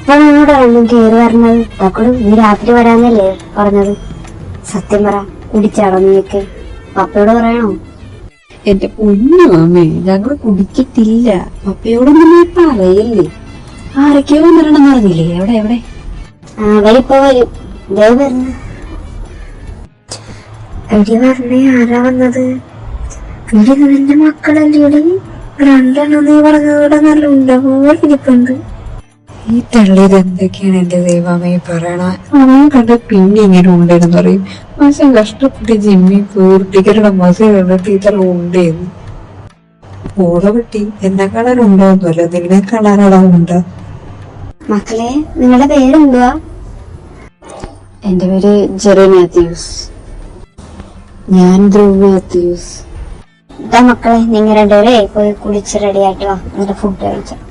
ഇപ്പൊ നിന്നോടാണ് കയറി പറഞ്ഞത്. തക്കോട് നീ രാത്രി വരാന്നല്ലേ പറഞ്ഞത്? സത്യം പറ, കുടിച്ചാടോ നീയൊക്കെ? പപ്പയോട് പറയണോ? എന്റെ പൊന്നു മാമേ, ഞങ്ങൾ കുടിക്കത്തില്ല. പപ്പയോടൊന്നും നീ പറയല്ലേ. ആരൊക്കെയോ വന്നിട്ടുണ്ടെന്ന് പറഞ്ഞില്ലേ? എവിടെ എവിടെ? അവരിപ്പോ വരും. ദേ വരുന്നു. എടി പറഞ്ഞേ, ആരാ വന്നത്? എടി നിന്റെ മക്കളല്ലേ? രണ്ടെണ്ണം നീ പറഞ്ഞതോടെ നല്ല ഉണ്ടാവുക ഇരിപ്പുണ്ട്. ഈ തള്ളിയത് എന്തൊക്കെയാണ് എന്റെ ദൈവമേ പറയണ? അവൻ കണ്ട പിന്നെ ഇങ്ങനെ ഉണ്ടെന്ന് പറയും. മാസം കഷ്ടപ്പെട്ട് ജിമ്മി പൂർത്തികരുടെ മാസം കണ്ടിട്ട് ഇത്ര ഉണ്ടേന്ന്. ഓളവട്ടി എന്നെ കാണാൻ ഉണ്ടാവുന്നല്ല, നിന്നെ കാണാനടാ ഉണ്ടാ. മക്കളെ, നിങ്ങളുടെ പേരെന്തുവാ? എന്റെ പേര് ജെറി മാത്യൂസ്. ഞാൻ ധ്രുവ് മാത്യൂസ്. ഇതാ മക്കളെ, നിങ്ങൾ രണ്ടുപേരെ പോയി കുളിച്ച് റെഡിയായിട്ട് വാ, എന്നിട്ട് ഫുഡ് കഴിക്കാം.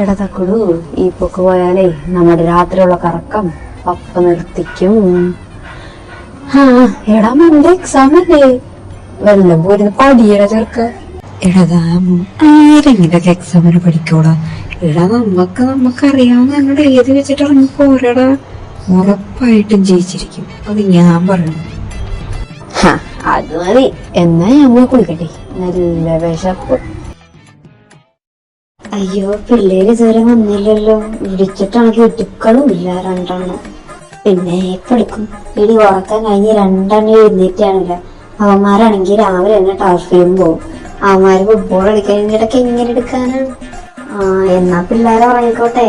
എടാ തക്കുടു, ഈ പൊക്ക് പോയാലേ നമ്മുടെ രാത്രിയുള്ള കറക്കം പപ്പ നിർത്തിക്കും. എടാ മോന്റെ എക്സാം അല്ലേ? വല്ലം പോരുന്ന് പഠിയട ചെറുക്ക. എടാ ആരെങ്കിലൊക്കെ എക്സാമിന് പഠിക്കോടാ. എടാ നമുക്കറിയാവുന്ന ഞങ്ങളുടെ എഴുതി വെച്ചിട്ട് ഇറങ്ങി പോരടാ. ഉറപ്പായിട്ടും ജയിച്ചിരിക്കും, അത് ഞാൻ പറയണം. അത് മതി. എന്നാ ഞാൻ പോയി കുളിക്കട്ടെ, നല്ല വിശപ്പ്. അയ്യോ, പിള്ളേര് ഇതുവരെ വന്നില്ലല്ലോ. വിളിച്ചിട്ടാണെങ്കിൽ ഇടുക്കളും ഇല്ല രണ്ടെണ്ണം. പിന്നെ എപ്പെടുക്കും? ഇടി ഉറക്കാൻ കഴിഞ്ഞ് രണ്ടെണ്ണം എഴുന്നേറ്റാണില്ല. അവന്മാരാണെങ്കിൽ രാവിലെ തന്നെ ടർഫിലും പോകും. അവന്മാര് ഫുട്ബോൾ കളിക്കാനിടയ്ക്ക് എങ്ങനെ എടുക്കാനാണ്? എന്നാ പിള്ളേരെ ഉറങ്ങിക്കോട്ടെ.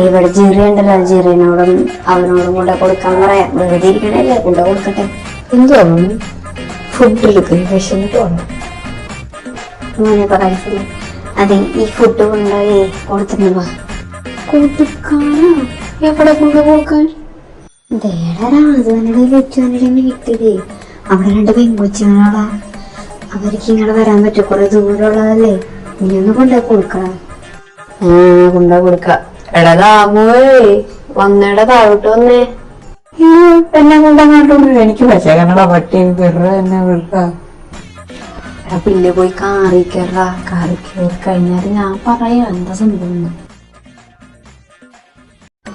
ഇവിടെ ജിറി ഉണ്ടല്ലോ, ജിറിനോടും അവനോടും കൂടെ കൊടുക്കാൻ പറയാം. വെറുതെ ഇരിക്കണല്ലേ, കൂടെ കൊടുക്കട്ടെ. എന്തോ ഫുഡ് എടുക്കും, വിശന്നിട്ട് വന്നു. മോനെപ്പോ കഴിച്ചില്ലേ? അതെ, ഈ ഫുഡ് കൊണ്ടുപോയി കൊടുത്തിട്ടുണ്ടോ? കൊടുക്കാനോ? എവിടെ കൊണ്ട് കൊടുക്കാൻ? ദേടാ വെച്ചാൻ്റെ വീട്ടില് അവിടെ രണ്ട് പെൺകൊച്ചുങ്ങളാ. അവർക്ക് ഇങ്ങനെ വരാൻ പറ്റും, കുറെ ദൂരമുള്ളതല്ലേ. ഇനി ഒന്ന് കൊണ്ടുപോയി കൊടുക്കണം. കൊണ്ടുപോയി കൊടുക്ക. എടാ ദാമുവേ, വന്നേടാ താഴോട്ട് വന്നേ. എന്നെ കൊണ്ടങ്ങോട്ടൊന്നും എനിക്ക് പച്ചക്കണടാ. പട്ടി വെറുതെ എന്നെ വെറുക്ക. എടാ പിന്നെ പോയി കാറി കയറാ. കാറി കയറി കഴിഞ്ഞാല് ഞാൻ പറയാം എന്താ സംഭവം.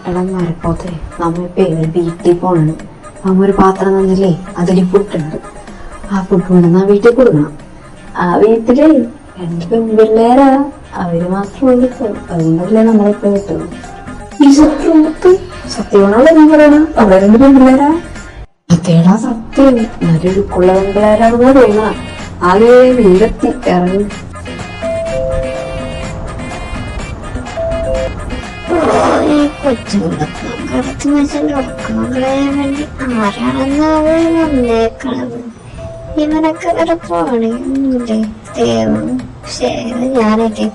എടാ മരപ്പോത്തെ, നമ്മളിപ്പോ വീട്ടിൽ പോണു. നമ്മ ഒരു പാത്രം തന്നില്ലേ, അതില് ഫുഡുണ്ട്. ആ ഫുഡ് കൊണ്ടുവന്ന് വീട്ടിൽ കൊടുക്കണം. ആ വീട്ടില് രണ്ട് പെൺപിള്ളേരാ, അവര് മാത്രം വിളിക്കും. അതുകൊണ്ടല്ലേ നമ്മളിപ്പോ കിട്ടുള്ളൂ. ഈ സത്യമാണല്ലോ ഞാൻ പറയണം. അവിടെ രണ്ട് പെൺപിള്ളേരാ. അതേടാ സത്യം. നല്ലൊരുക്കുള്ള പെൺപിള്ളേരാണെന്ന് തോന്നുക. ആകെ വീടെത്തി ഇറങ്ങി. ആരാണെന്ന് വന്നേക്കണത്? ഇവനൊക്കെ വരെ പോണില്ലേ? ദൈവം, ശരി ഞാനൊക്കെ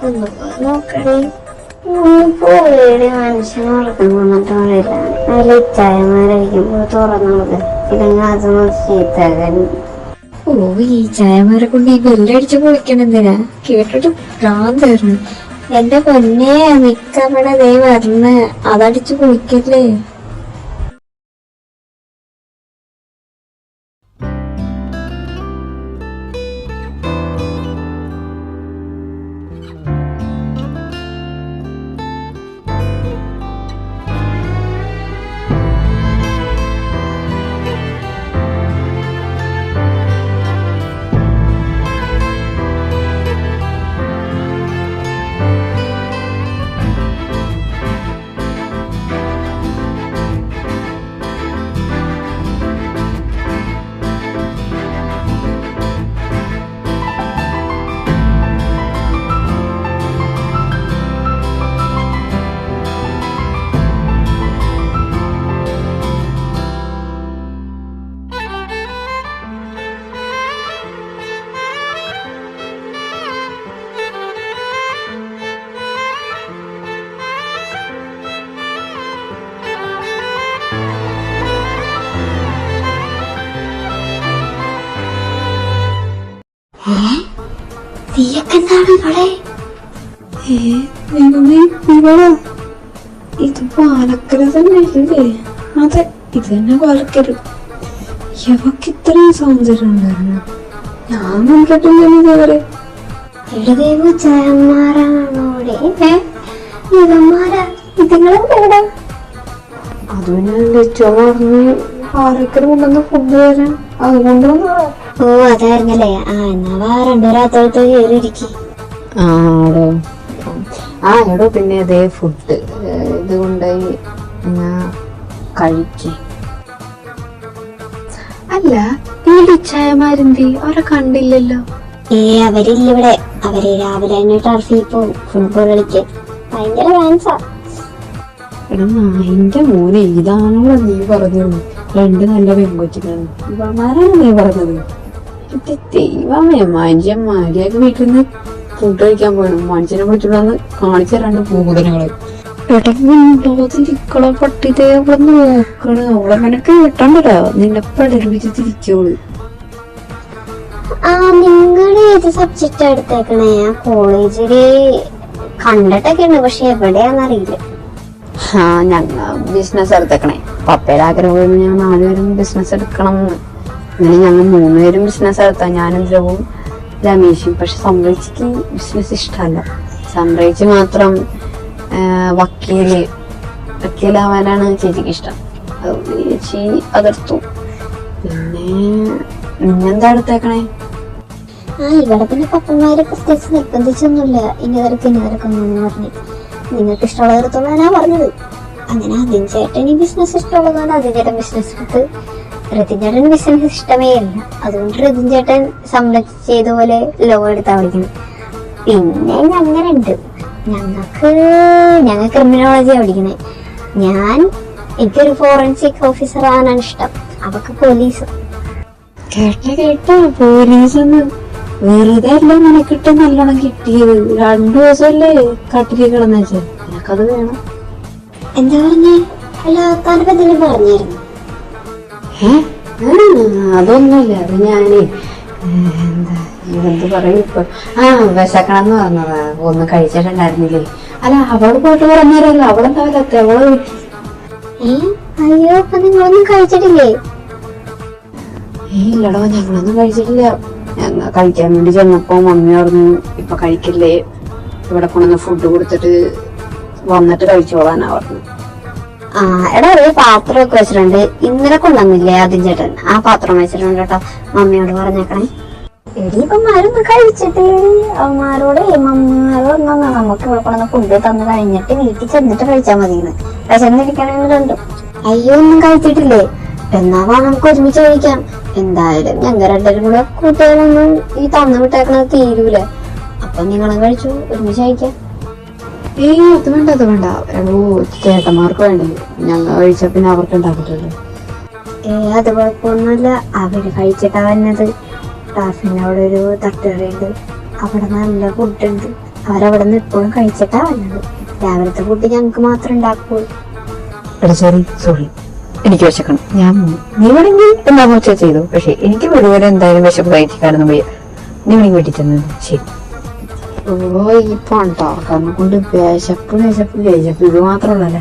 ഒന്ന് നോക്കണേ. പോയി മനുഷ്യനെ ഉറക്കം വന്നിട്ട് പറയില്ല. അതിൽ ചായമാരായിരിക്കുമ്പോ തുറന്നുള്ളത് ഇല്ലെങ്കിൽ അതൊന്നും ചീത്തകൻ. ഈ ചായമാരെ കൊണ്ട് ഈ ബെല്ലടിച്ച് പൊളിക്കണം എന്തിനാ? കേട്ടിട്ട് ഭ്രാന്തായിരുന്നു. എന്റെ പൊന്നെ, മിക്കവിടെ ദേ വരണ, അതടിച്ച് പൊളിക്കല്ലേ. നീയൊക്കെ എന്താണ് ഇവിടെ? ഇത് പാലക്കര തന്നെ ഇല്ലേ? അതെ, ഇത് തന്നെ പാലക്കര. ഇവക്ക് ഇത്രയും സൗന്ദര്യം ഉണ്ടായിരുന്നു, ഞാൻ നോക്കിട്ടില്ലല്ലോ ഇതേവരെ. എഴുതേവ് ജയന്മാരാണോടെ ഇവന്മാരാ ഇതുങ്ങളെവിടെ? അത് പിന്നെ ലച്ചോ പറഞ്ഞ് പാലക്കര കൊണ്ടുവന്ന് ഫുഡ് തരാൻ, അതുകൊണ്ട് ഓ അതായിരുന്നല്ലേ. എന്നാ വാ രണ്ടോരാത്തോളത്ത് കയറിയിരിക്കും. ആടോ എടോ പിന്നെ അതേ ഫുഡ് ഇത് കൊണ്ടുപോയി ഞാൻ കഴിക്കേ. അല്ല, ഈ ലിച്ചായമാരെന്തി അവരെ കണ്ടില്ലല്ലോ? അവരില്ല ഇവിടെ. അവര് രാവിലെ തന്നെ ടർഫിൽ പോവും ഫുട്ബോൾ കളിക്കാൻ. ഭയങ്കര ഫാൻസാ. എടാ നായിന്റെ മോനെ, ഇതാണോ നീ പറഞ്ഞത്? രണ്ട് നല്ല പെൺകൊച്ചിനാണ് ഇവന്മാരാണ് നീ പറഞ്ഞത്? ഇത് ദൈവമേ, മനുഷ്യന്മാരെയൊക്കെ വീട്ടിൽ നിന്ന് ഫുഡ് കഴിക്കാൻ പോകണം. മനുഷ്യനെ വിളിച്ചിട്ടൊന്ന് കാണിച്ചു തരാണ്ട് പൂതനകള്. ഇടവിണ്ടോതിരിക്കള പട്ടിതേ അവിടെ നോക്കണ്. അവളെങ്ങനെ കേട്ടണ്ടല്ലോ, നിന്നെ പഠിപ്പിച്ച് തിരിച്ചോള്. നിങ്ങള് ഏത് സബ്ജക്റ്റ് എടുത്തേക്കണേ? കോളേജില് കണ്ടിട്ടൊക്കെ ഉണ്ട്, പക്ഷെ എവിടെയാന്നറിയില്ല. ഞങ്ങ ബിസിനസ് എടുത്തേക്കണേ. പപ്പയുടെ ആഗ്രഹം ഞാൻ 4 പേരും ബിസിനസ് എടുക്കണം. അങ്ങനെ ഞങ്ങൾ 3 പേരും ബിസിനസ് എടുത്താൽ ഞാനും ദ്രവും രമേശും. പക്ഷെ സംരക്ഷിക്ക് ബിസിനസ് ഇഷ്ടമല്ല. സംരക്ഷിച്ച് മാത്രം വക്കീലാവാനാണ് ചേച്ചിക്ക് ഇഷ്ടം. അതുകൊണ്ട് ചേച്ചി അതെടുത്തു. പിന്നെ നിന്നെന്താ എടുത്തേക്കണേ? ഇവിടെ പിന്നെ പപ്പന്മാര് പ്രത്യേകിച്ച് നിർബന്ധിച്ചൊന്നുമില്ല. ഇന്നതിരക്കൊന്നും പറഞ്ഞു. നിങ്ങൾക്ക് ഇഷ്ടമുള്ളത് എടുത്തോളാനാ പറഞ്ഞത്. അങ്ങനെ അതിൻ ചേട്ടന് ബിസിനസ് ഇഷ്ടമുള്ളതുകൊണ്ട് അതിൻ ചേട്ടൻ ബിസിനസ് എടുത്ത്. രതിൻ ചേട്ടന് ബിസിനസ് ഇഷ്ടമേ അല്ല. അതുകൊണ്ട് രതിൻ ചേട്ടൻ സംരക്ഷിച്ചതുപോലെ ലോ എടുത്താ പഠിക്കണം. പിന്നെ ഞങ്ങളുണ്ട്. ഞങ്ങൾ ക്രിമിനോളജിയാ പഠിക്കണേ. എനിക്കൊരു ഫോറൻസിക് ഓഫീസർ ആവാനാണ് ഇഷ്ടം. അവക്ക് പോലീസ്. കേട്ട പോലീസൊന്ന് വെറുതെ അല്ല നിനക്കിട്ട് നല്ലോണം കിട്ടിയത്. 2 ദിവസമല്ലേ കട്ടില് കിടന്നുവെച്ച, നിനക്കത് വേണം. എന്താ പറഞ്ഞേ? അല്ല താനിപ്പോ എന്തെങ്കിലും പറഞ്ഞായിരുന്നു? അതൊന്നുമില്ല. അത് ഞാനേ എന്ത് പറയും ഇപ്പൊ, വിശക്കണമെന്ന് പറഞ്ഞതാ. ഒന്നും കഴിച്ചിട്ടുണ്ടായിരുന്നില്ലേ? അല്ല, അവള് പോയിട്ട് പറഞ്ഞാലല്ലോ. അവളെന്താ വരാത്ത? അവള് അയ്യോ, അപ്പൊ നിങ്ങളൊന്നും കഴിച്ചിട്ടില്ലേ? ഇല്ലടോ, ഞങ്ങളൊന്നും കഴിച്ചിട്ടില്ല. ഞങ്ങൾ കഴിക്കാൻ വേണ്ടി ചെന്നപ്പോ മമ്മി പറഞ്ഞു ഇപ്പൊ കഴിക്കില്ലേ, ഇവിടെ കൊണ്ടുവന്ന് ഫുഡ് കൊടുത്തിട്ട് വന്നിട്ട് കഴിച്ചോളാനാ പറഞ്ഞു. എടാ, ഒരു പാത്രമൊക്കെ വെച്ചിട്ടുണ്ട്. ഇന്നലെ കൊണ്ടുവന്നില്ലേ അതിൻ ചേട്ടൻ? ആ പാത്രം വെച്ചിട്ടുണ്ട് കേട്ടോ. മമ്മിയോട് പറഞ്ഞേക്കണേ. എടീപ്പന്മാരൊന്നും കഴിച്ചിട്ട് അവന്മാരോട് മമ്മിമാരോട് നമുക്ക് ഇവിടെ കൊണ്ടുവന്ന ഫുഡ് തന്നു കഴിഞ്ഞിട്ട് വീട്ടിൽ ചെന്നിട്ട് കഴിച്ചാൽ മതിയെന്ന്. വിശന്നിരിക്കണമെന്ന് കണ്ടു. അയ്യോ, ഒന്നും കഴിച്ചിട്ടില്ലേ? എന്നാ വാ, നമുക്ക് ഒരുമിച്ച് കഴിക്കാം. എന്തായാലും ഞങ്ങൾ 2 പേരും കൂടെ കൂട്ടുകാരൊന്നും ഈ തന്നു വിട്ടേക്കണത് തീരൂല. അപ്പൊ നിങ്ങളും കഴിച്ചു, ഒരുമിച്ച് കഴിക്കാം. അത് വേണ്ട. ചേട്ടന്മാർക്ക് വേണ്ടേ, ഞങ്ങൾ കഴിച്ച പിന്നെ അവർക്ക് ഉണ്ടാക്കിട്ടല്ലോ. അത് കുഴപ്പമൊന്നുമില്ല. അവര് കഴിച്ചിട്ടാ വന്നത്. ടാഫിന്റെ അവിടെ ഒരു തട്ടുകടയുണ്ട്. അവിടെ നല്ല ഫുഡുണ്ട്. അവരവിടെ നിന്ന് എപ്പോഴും കഴിച്ചിട്ടാ വന്നത്. രാവിലത്തെ ഫുഡ് ഞങ്ങക്ക് മാത്രം ഉണ്ടാക്കുള്ളൂ. സോറി, എനിക്ക് വിശക്കണം. നീ വേണമെങ്കിൽ എന്താ വെച്ചാൽ ചെയ്തു. പക്ഷെ എനിക്ക് വെറുതെ എന്തായാലും വിശപ്പ് കഴിക്കാനൊന്നും വയ്യ. നീ വേണമെങ്കിൽ വീട്ടിൽ ചെന്നത് ശരി. ഈ പണ്ടാർക്കാരനെ കൊണ്ട് വിശപ്പ് ഇത് മാത്രമുള്ളല്ലേ.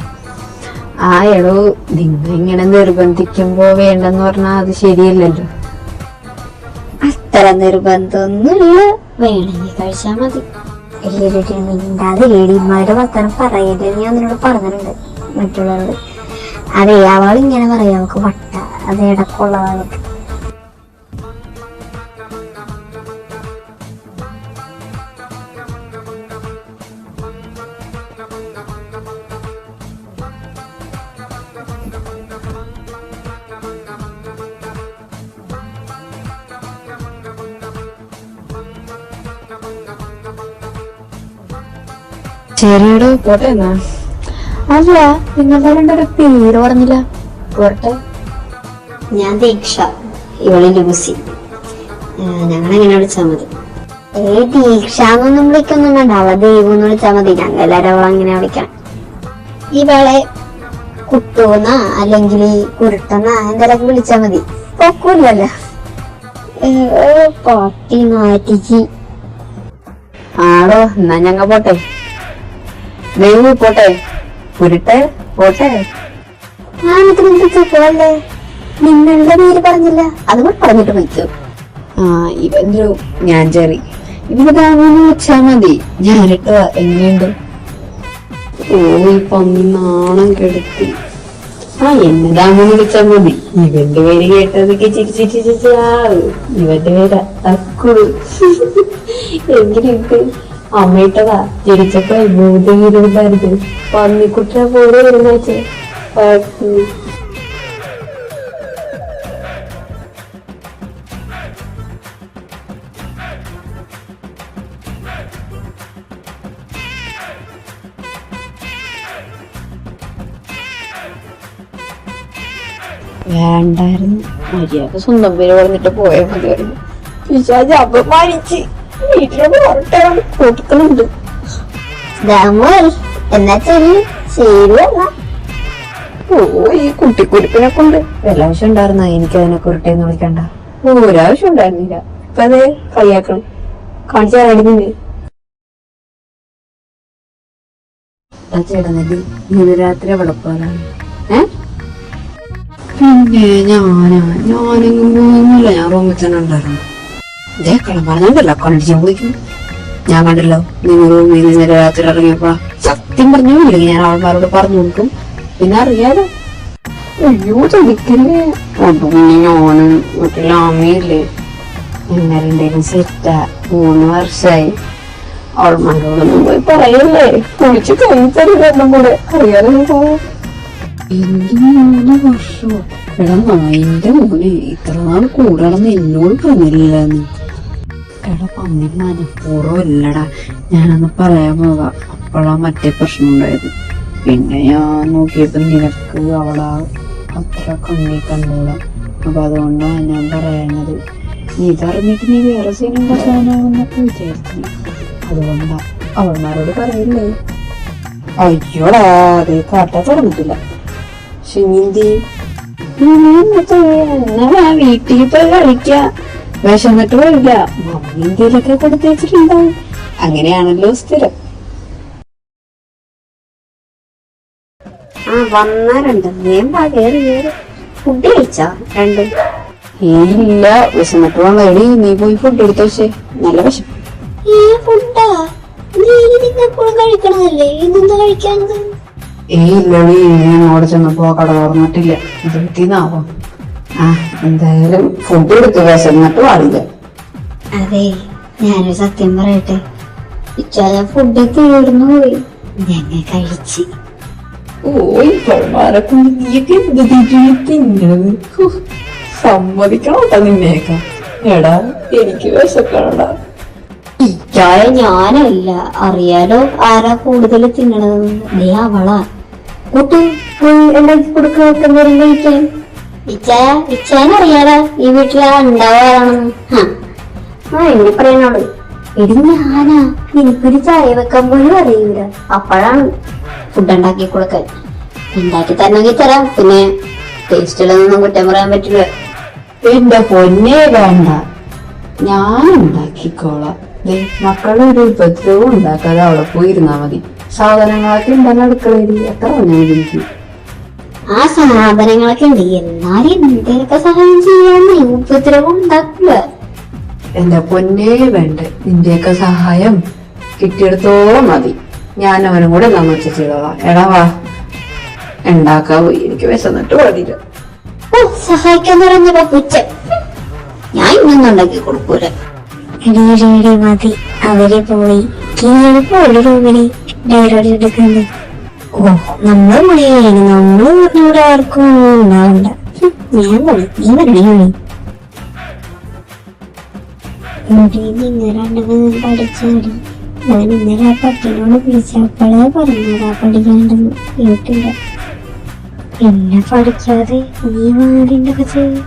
എടോ, നിങ്ങൾ ഇങ്ങനെ നിർബന്ധിക്കുമ്പോ വേണ്ടെന്ന് പറഞ്ഞാൽ അത് ശരിയല്ലല്ലോ. അത്ര നിർബന്ധമൊന്നുമില്ല. വേണമെങ്കിൽ കഴിച്ചാ മതി. മിണ്ടാതെ ലേഡിമാരുടെ വർത്തമാനം പറയല്ലേ, ഞാൻ നിന്നോട് പറഞ്ഞിട്ടുണ്ട് മറ്റുള്ളവരോട്. അതെ, അവളിങ്ങനെ പറയാം. അവൾക്ക് വട്ട. അത് ഇടക്കുള്ളതാണ്. ശരിയടോ, പോട്ടെ എന്നാ. അല്ല, നിങ്ങളുടെ 2 പേര് പറഞ്ഞില്ല. പോട്ടെ. ഞാൻ ദീക്ഷ, ഇവള് ലൂസി. ഞങ്ങളെങ്ങനെ വിളിച്ചാ മതി. ദീക്ഷ എന്നൊന്നും വിളിക്കൊന്നും വേണ്ട. അവളെ ദൈവം എന്ന് വിളിച്ചാ മതി. ഞങ്ങൾ എല്ലാവരും അവളെ അങ്ങനെ വിളിക്കണം. ഇവളെ കുട്ടൂന്ന അല്ലെങ്കിൽ കുരുട്ടെന്ന എന്തെല്ലാം വിളിച്ചാ മതി. പൊക്കൂല്ലല്ലോ. പട്ടി നാറ്റിക്ക്. ആടോ എന്നാ ഞങ്ങ പോട്ടെ. ദൈവം പോട്ടെ, പുരട്ടെ പോട്ടെ. പോവല്ലേ? നിങ്ങളുടെ പേര് പറഞ്ഞില്ല, അതുകൊണ്ട് പറഞ്ഞിട്ട് പോയിക്കോ. ഇവന്റെ ഞാൻ ചെറി ഇവന് താങ്ങുന്ന വെച്ചാ മതി. ഞാനിട്ടോ എങ്ങനെയുണ്ട്? ഓ ഈ പന്നി നാണം കെടുത്തി. എന്നെ താങ്ങുന്ന വിളിച്ചാ മതി. ഇവന്റെ പേര് കേട്ടതൊക്കെ ചിരിച്ചിരിച്ചാ ഇവന്റെ പേരാ തക്കുളു. എങ്ങനെയുണ്ട്? അമ്മയിട്ടതാ ജനിച്ചപ്പോ ഭൂതഗീരുണ്ടായിരുന്നു. പന്നിക്കുട്ട പോലെ വരുന്നേ. വേണ്ടായിരുന്നു, മര്യാദ സ്വന്തം പേര് പറഞ്ഞിട്ട് പോയാൽ മതിയായിരുന്നു. പിശാച് അപമാനിച്ച് വീട്ടിലോട്ട് പുറട്ടെ കൊടുക്കുന്നുണ്ട്. എന്നാ ശരിയല്ല. ഓ ഈ കുട്ടിക്കുരുപ്പിനെ കൊണ്ട് ഒരാവശ്യം ഉണ്ടായിരുന്ന എനിക്ക് അതിനെ കുരുട്ടേന്ന് വിളിക്കണ്ട. ഒരാവശ്യം ഉണ്ടായിരുന്നില്ല. ഇപ്പൊ അതെ കളിയാക്കണം. കാണിച്ചാടിക്കുന്നുണ്ട്. ചേട്ടനെങ്കിൽ ഇന്ന് രാത്രി അവിടെ പോകാനാണ്. പിന്നെ ഞാനെങ്ങും പോകുന്നില്ല. ഞാൻ റൂമിൽ തന്നെ ഉണ്ടായിരുന്നു. ഇതേ കളം പറഞ്ഞല്ലോ കണ്ടിച്ച് പോയിക്കും. ഞാൻ കണ്ടല്ലോ നിങ്ങൾ റൂമിൽ നിന്ന് രാത്രി ഇറങ്ങിയപ്പോ. സത്യം പറഞ്ഞില്ലെങ്കിൽ ഞാൻ അവന്മാരോട് പറഞ്ഞു കൊടുക്കും. പിന്നെ അറിയാലോ. അയ്യോ ചതിക്കല്ലേ. പിന്നെ ഞാനും മറ്റുള്ള അമ്മയില്ലേ എന്നെ രണ്ടേലും സെറ്റാ. 3 വർഷമായി. അവൾമാരോടൊന്നും പോയി പറയല്ലേ. കുളിച്ച് കഴിച്ചറിയാം കൂടെ. അറിയാലോ പോവാം. എന്ത് 3 വർഷമോ? എടാ നായിന്റെ മോനെ ഇത്ര നാൾ കൂടെ നടന്ന് എന്നോട് പറഞ്ഞില്ലെന്ന്. എടാ പന്നി മനഃപൂർവ്വമല്ലടാ. ഞാനന്ന് പറയാൻ പോകാം. അപ്പോഴാ മറ്റേ പ്രശ്നം ഉണ്ടായത്. പിന്നെ ഞാൻ നോക്കിയപ്പോ നിനക്ക് അവളാ അത്ര കണ്ണി കണ്ടൂടാ. അപ്പൊ അതുകൊണ്ടാണ് ഞാൻ പറയണത്. ഇതറിഞ്ഞിട്ട് നീ വേറെ സീനം പറയാനാകുന്നൊക്കെ വിചാരിച്ചു. അതുകൊണ്ടാ അവൾമാരോട് പറയില്ലേ. അയ്യോടാ അതേ കാട്ടാ തുറന്നിട്ടില്ല. ഷിനിന്തി എന്നാ വീട്ടിൽ പോയി കളിക്ക. വിശന്നിട്ട് പോയില്ല. മമ്മി ഇന്ത്യയിലൊക്കെ കൊടുത്തേച്ചിട്ടുണ്ടാവും. അങ്ങനെയാണല്ലോ സ്ഥിരം. വന്നാരുണ്ട്. ഫുഡ് കഴിച്ചാ? 2 ഇല്ല, വിശന്നിട്ട് വന്നേടി. നീ പോയി ഫുഡ് എടുത്ത വെച്ചേ. നല്ല വിശപ്പ്. ഫുഡാ? നീ എപ്പോഴും കഴിക്കണതല്ലേ, ഇതെന്താ കഴിക്കാനത്? ഇല്ലടി, ഞങ്ങളോട് ചെന്നപ്പോ കട തുറന്നിട്ടില്ല. ഇത് കിട്ടിയെന്നാവോ. എന്തായാലും ഫുഡ് എടുത്ത് വിശന്നിട്ട് പാടില്ല. അതെ, ഞാനൊരു സത്യം പറയട്ടെ. ഫുഡ് തീർന്നു പോയി. ഞങ്ങൾ കഴിച്ച്. സമ്മതിക്കണോട്ടാ നിന്നേക്ക. എടാ എനിക്ക് വിശക്കണടാ. ഇച്ചായ ഞാനല്ല, അറിയാലോ ആരാ കൂടുതൽ തിന്നണതെന്ന്. നീ അവളാ. കൂട്ടു ഉണ്ടാക്കി കൊടുക്കുന്നേരം കഴിക്കാൻ. ഇച്ചാനറിയാലോ ഈ വീട്ടിലാ ഉണ്ടാവാറാണെന്ന്. എന്നെ പറയാനോട്. എടി ഞാനാ, നിനക്കൊരു ചായ വെക്കാൻ പോലും അറിയില്ല. അപ്പോഴാണ് ഫുഡ് ഉണ്ടാക്കി കൊടുക്കാൻ. ഉണ്ടാക്കി തരണമെങ്കിൽ തരാം. പിന്നെ ടേസ്റ്റിലൊന്നും കുറ്റം പറയാൻ പറ്റില്ല. എന്റെ പൊന്നേ വേണ്ട, ഞാൻ ഉണ്ടാക്കിക്കോളാം. മക്കളുടെ ഒരു ഉപദ്രവം ഉണ്ടാക്കാതെ അവിടെ പോയിരുന്നാ മതി. സാധനങ്ങളൊക്കെ ഉണ്ടെന്ന് അടുക്കളയിൽ എത്ര പറഞ്ഞാൽ എനിക്ക്. ആ സാധനങ്ങളൊക്കെ ഉണ്ട്, എന്നാലും എന്തെങ്കിലുമൊക്കെ സഹായം ചെയ്യാന്ന്. ഉപദ്രവം ഉണ്ടാക്കില്ല. എന്റെ പൊന്നേ വേണ്ട, നിന്റെയൊക്കെ സഹായം കിട്ടിയെടുത്തോളം മതി. ഞാൻ അവനും കൂടെ എന്താന്ന് വെച്ചാൽ ചെയ്തോളാം. എടാ വാ, ഉണ്ടാക്കാ പോയി. എനിക്ക് വിശന്നിട്ട് പാടില്ല. സഹായിക്കാൻ പറഞ്ഞപ്പോ പുച്ച. ഞാൻ ഇന്നൊന്നും ഉണ്ടാക്കി കൊടുക്കൂല. മതി, അവര് പോയി. റൂമിന് ഡയറോട് എടുക്കുന്നത്. നമ്മൾ മണിയാണ്. നമ്മള് പറഞ്ഞൂടെ ആർക്കും ഉണ്ടാവണ്ട. ഞാൻ പോയി, നീ വരണേ. നിങ്ങൾ 2 പഠിച്ചാടി. ഞാൻ ഇന്നലെ ആ പട്ടിനോട് വിളിച്ചപ്പോഴേ പറഞ്ഞതാ പഠിക്കാണ്ടെന്ന്. കേട്ടില്ല. പിന്നെ പഠിക്കാതെ നീ വാടിന്റെ ഒക്കെ ചെയ്യും.